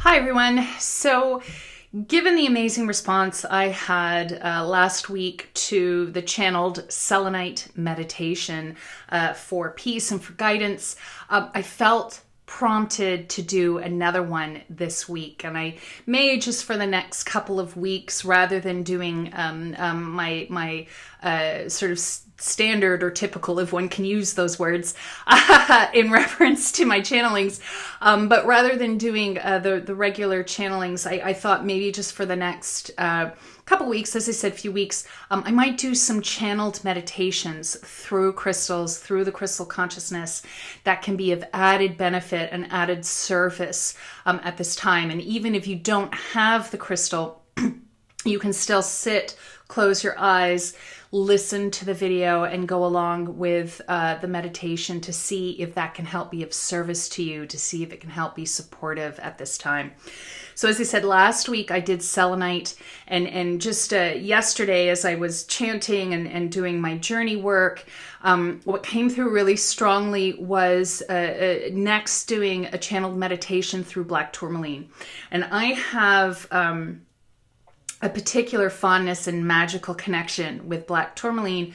Hi, everyone. So, given the amazing response I had last week to the channeled selenite meditation for peace and for guidance, I felt prompted to do another one this week, and I may just for the next couple of weeks, rather than doing my sort of standard or typical, if one can use those words, in reference to my channelings, but rather than doing the regular channelings, I thought maybe just for the next couple weeks, as I said, few weeks, I might do some channeled meditations through crystals, through the crystal consciousness, that can be of added benefit and added service at this time. And even if you don't have the crystal, you can still sit, close your eyes, listen to the video, and go along with the meditation to see if that can help be of service to you, to see if it can help be supportive at this time. So as I said, last week I did selenite, and just yesterday as I was chanting and doing my journey work, what came through really strongly was next doing a channeled meditation through black tourmaline. And I have a particular fondness and magical connection with black tourmaline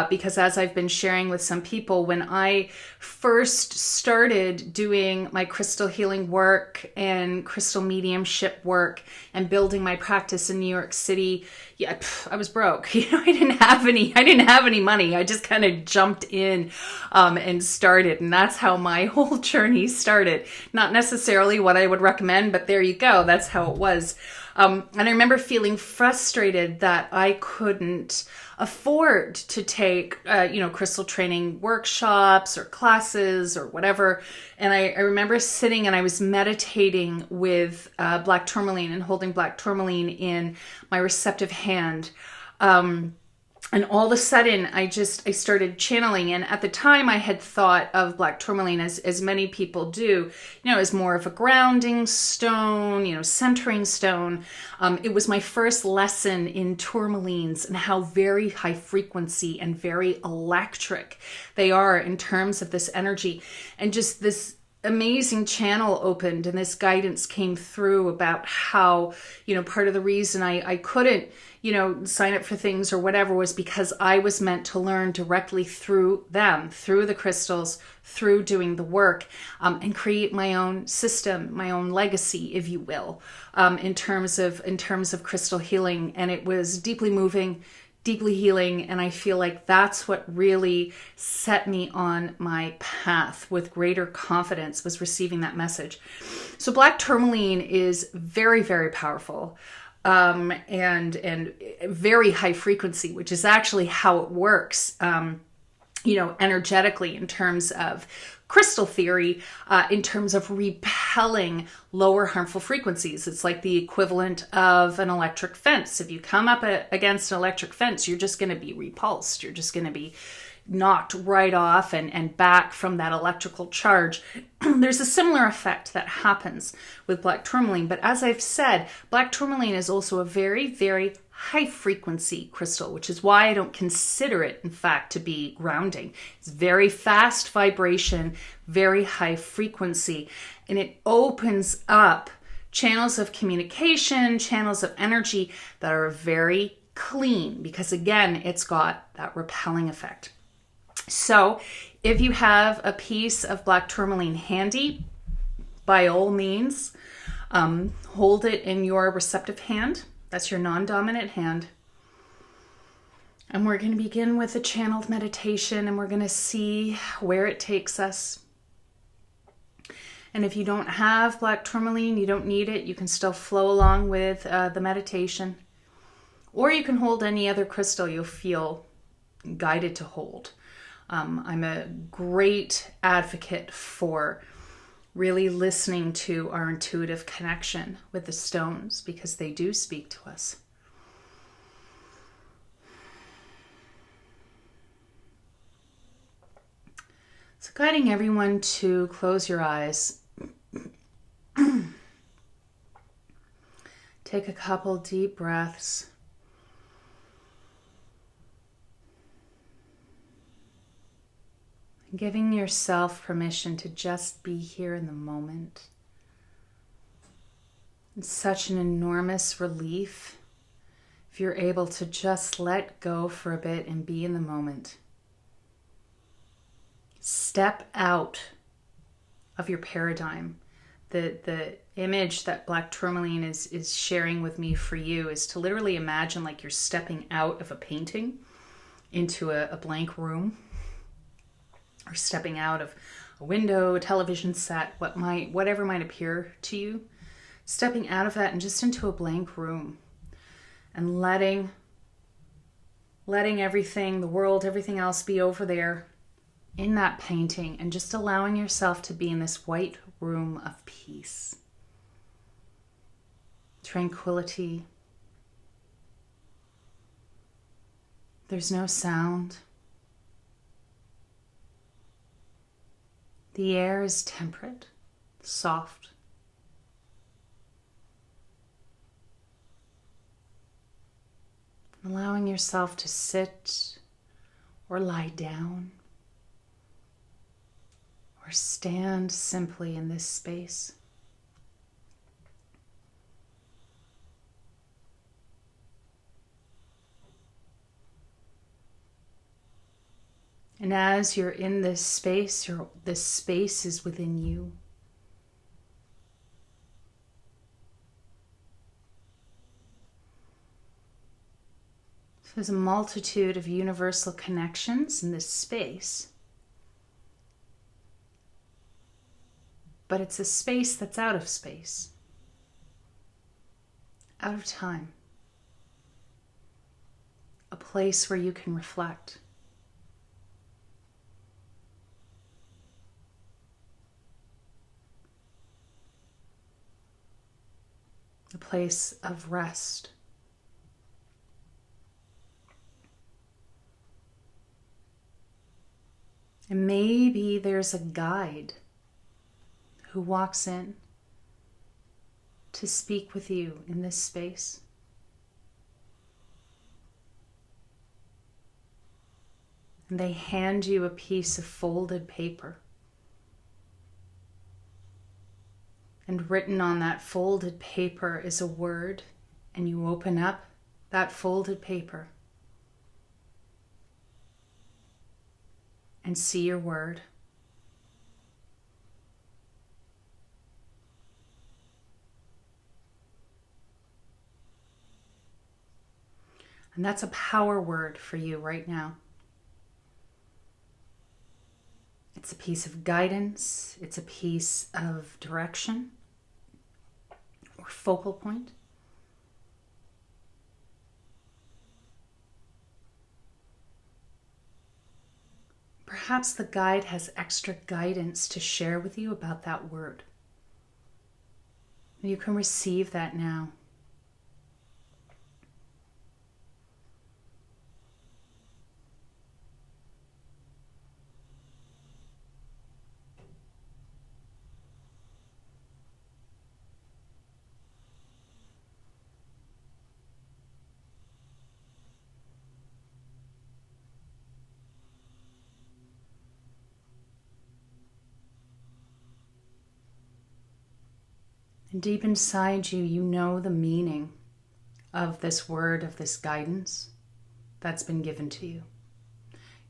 because, as I've been sharing with some people, when I first started doing my crystal healing work and crystal mediumship work and building my practice in New York City, I was broke. I didn't have any money. I just kind of jumped in and started, and that's how my whole journey started. Not necessarily what I would recommend, but there you go. That's how it was. And I remember feeling frustrated that I couldn't afford to take, crystal training workshops or classes or whatever. And I remember sitting and I was meditating with black tourmaline and holding black tourmaline in my receptive hand. And all of a sudden, I started channeling. And at the time, I had thought of black tourmaline, as many people do, as more of a grounding stone, centering stone. It was my first lesson in tourmalines and how very high frequency and very electric they are in terms of this energy. And just this amazing channel opened, and this guidance came through about how, part of the reason I couldn't, sign up for things or whatever was because I was meant to learn directly through them, through the crystals, through doing the work, and create my own system, my own legacy, if you will, in terms of crystal healing. And it was deeply moving, deeply healing, and I feel like that's what really set me on my path with greater confidence, was receiving that message. So black tourmaline is very, very powerful, and very high frequency, which is actually how it works, energetically, in terms of crystal theory, in terms of repelling lower harmful frequencies. It's like the equivalent of an electric fence. If you come up against an electric fence, you're just going to be repulsed. You're just going to be knocked right off and back from that electrical charge. There's a similar effect that happens with black tourmaline. But as I've said, black tourmaline is also a very, very high frequency crystal, which is why I don't consider it, in fact, to be grounding. It's very fast vibration, very high frequency, and it opens up channels of communication, channels of energy that are very clean, because again, it's got that repelling effect. So if you have a piece of black tourmaline handy, by all means, hold it in your receptive hand. That's your non-dominant hand. And we're going to begin with a channeled meditation, and we're going to see where it takes us. And if you don't have black tourmaline, you don't need it. You can still flow along with the meditation. Or you can hold any other crystal you'll feel guided to hold. I'm a great advocate for really listening to our intuitive connection with the stones, because they do speak to us. So guiding everyone to close your eyes. Take a couple deep breaths. Giving yourself permission to just be here in the moment. It's such an enormous relief if you're able to just let go for a bit and be in the moment. Step out of your paradigm. The image that Black Tourmaline is sharing with me for you is to literally imagine like you're stepping out of a painting into a blank room, or stepping out of a window, a television set, whatever might appear to you. Stepping out of that and just into a blank room and letting everything, the world, everything else be over there in that painting, and just allowing yourself to be in this white room of peace, tranquility. There's no sound. The air is temperate, soft. Allowing yourself to sit or lie down or stand simply in this space. And as you're in this space, this space is within you. So there's a multitude of universal connections in this space. But it's a space that's out of space, out of time. A place where you can reflect. A place of rest. And maybe there's a guide who walks in to speak with you in this space. And they hand you a piece of folded paper. And written on that folded paper is a word, and you open up that folded paper and see your word. And that's a power word for you right now. It's a piece of guidance. It's a piece of direction or focal point. Perhaps the guide has extra guidance to share with you about that word. And you can receive that now. And deep inside you, you know the meaning of this word, of this guidance that's been given to you.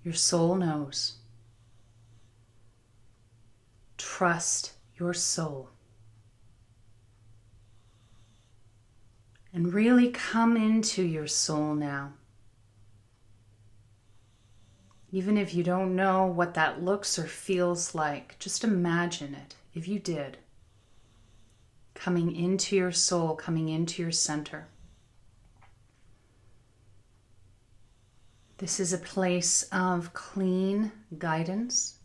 Your soul knows. Trust your soul. And really come into your soul now. Even if you don't know what that looks or feels like, just imagine it, if you did. Coming into your soul, coming into your center. This is a place of clean guidance.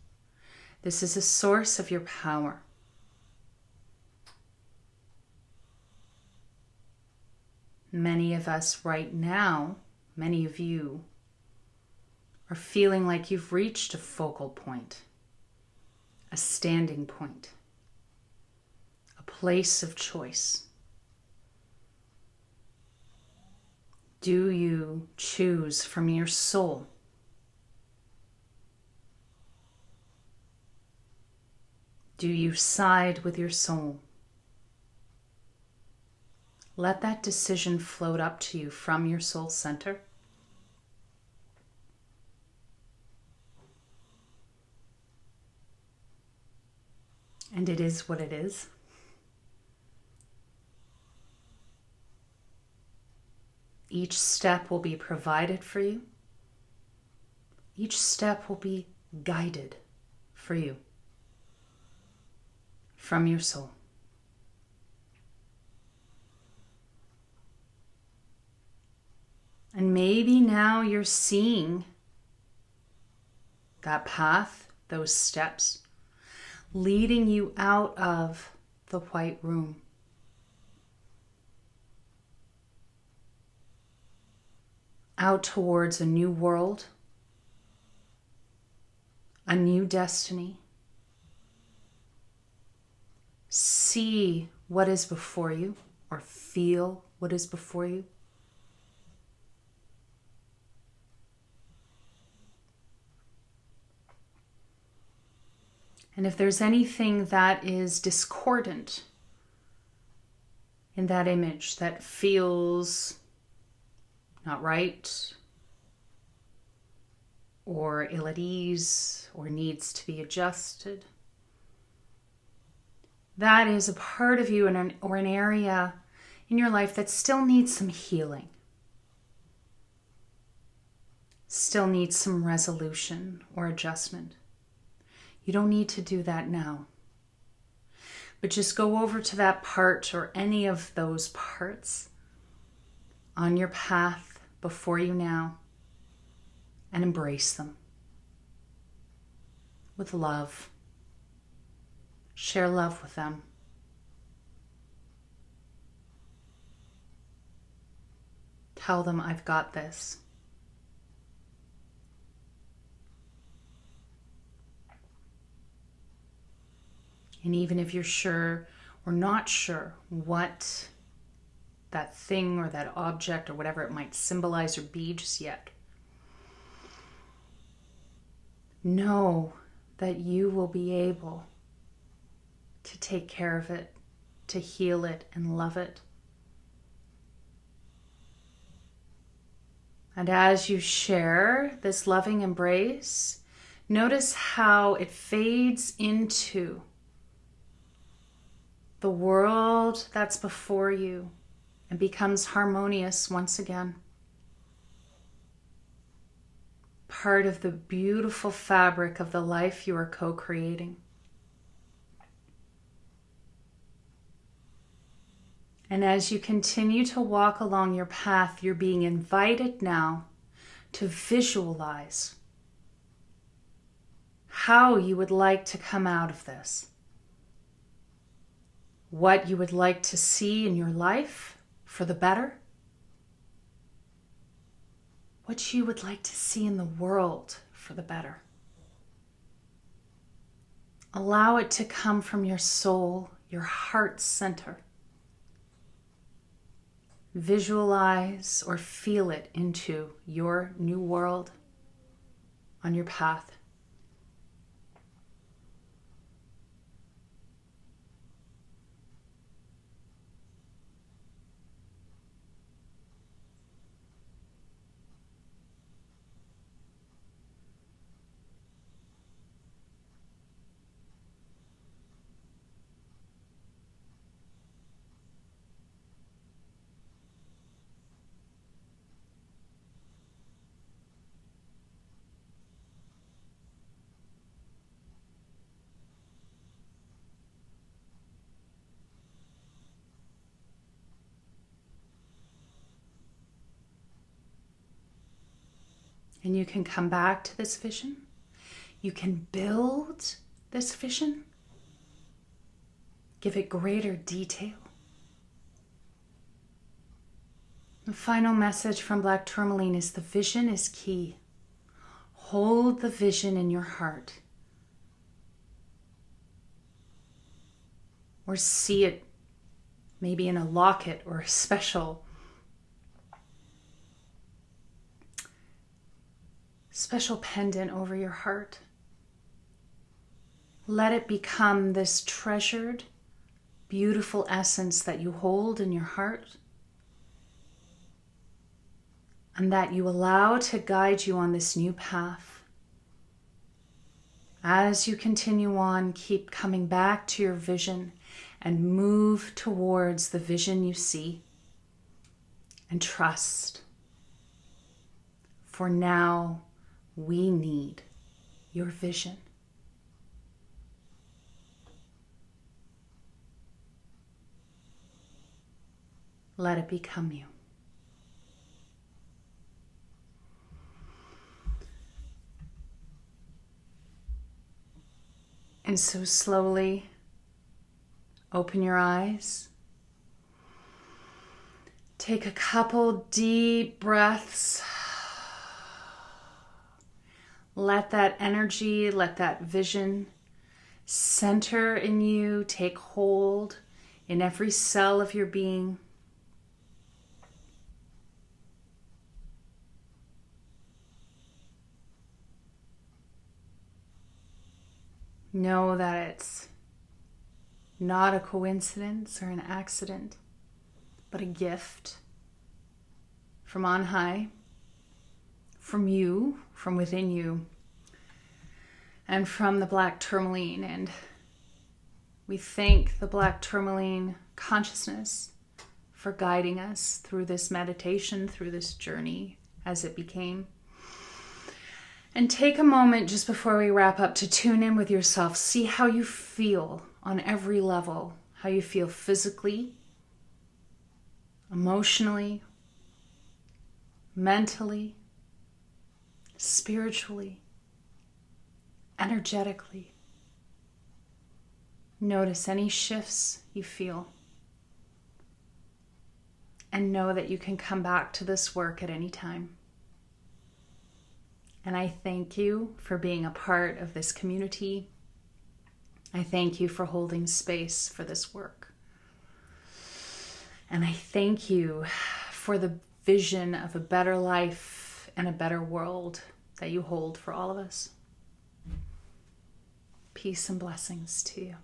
This is a source of your power. Many of us right now, many of you, are feeling like you've reached a focal point, a standing point. Place of choice. Do you choose from your soul? Do you side with your soul? Let that decision float up to you from your soul center. And it is what it is. Each step will be provided for you. Each step will be guided for you from your soul. And maybe now you're seeing that path, those steps, leading you out of the white room. Out towards a new world, a new destiny. See what is before you, or feel what is before you. And if there's anything that is discordant in that image, that feels not right, or ill at ease, or needs to be adjusted, that is a part of you or an area in your life that still needs some healing, still needs some resolution or adjustment. You don't need to do that now. But just go over to that part or any of those parts on your path before you now and embrace them with love. Share love with them. Tell them, I've got this. And even if you're sure or not sure what that thing or that object or whatever it might symbolize or be just yet, know that you will be able to take care of it, to heal it and love it. And as you share this loving embrace, notice how it fades into the world that's before you and becomes harmonious once again. Part of the beautiful fabric of the life you are co-creating. And as you continue to walk along your path, you're being invited now to visualize how you would like to come out of this. What you would like to see in your life for the better. What you would like to see in the world for the better. Allow it to come from your soul, your heart center. Visualize or feel it into your new world on your path. And you can come back to this vision. You can build this vision. Give it greater detail. The final message from Black Tourmaline is the vision is key. Hold the vision in your heart. Or see it maybe in a locket or a special pendant over your heart. Let it become this treasured, beautiful essence that you hold in your heart and that you allow to guide you on this new path. As you continue on, keep coming back to your vision and move towards the vision you see. And trust. For now, we need your vision. Let it become you. And so slowly open your eyes. Take a couple deep breaths. Let that energy, let that vision center in you, take hold in every cell of your being. Know that it's not a coincidence or an accident, but a gift from on high, from you, from within you, and from the black tourmaline. And we thank the black tourmaline consciousness for guiding us through this meditation, through this journey as it became. And take a moment just before we wrap up to tune in with yourself. See how you feel on every level, how you feel physically, emotionally, mentally, spiritually, energetically. Notice any shifts you feel. And know that you can come back to this work at any time. And I thank you for being a part of this community. I thank you for holding space for this work. And I thank you for the vision of a better life and a better world that you hold for all of us. Peace and blessings to you.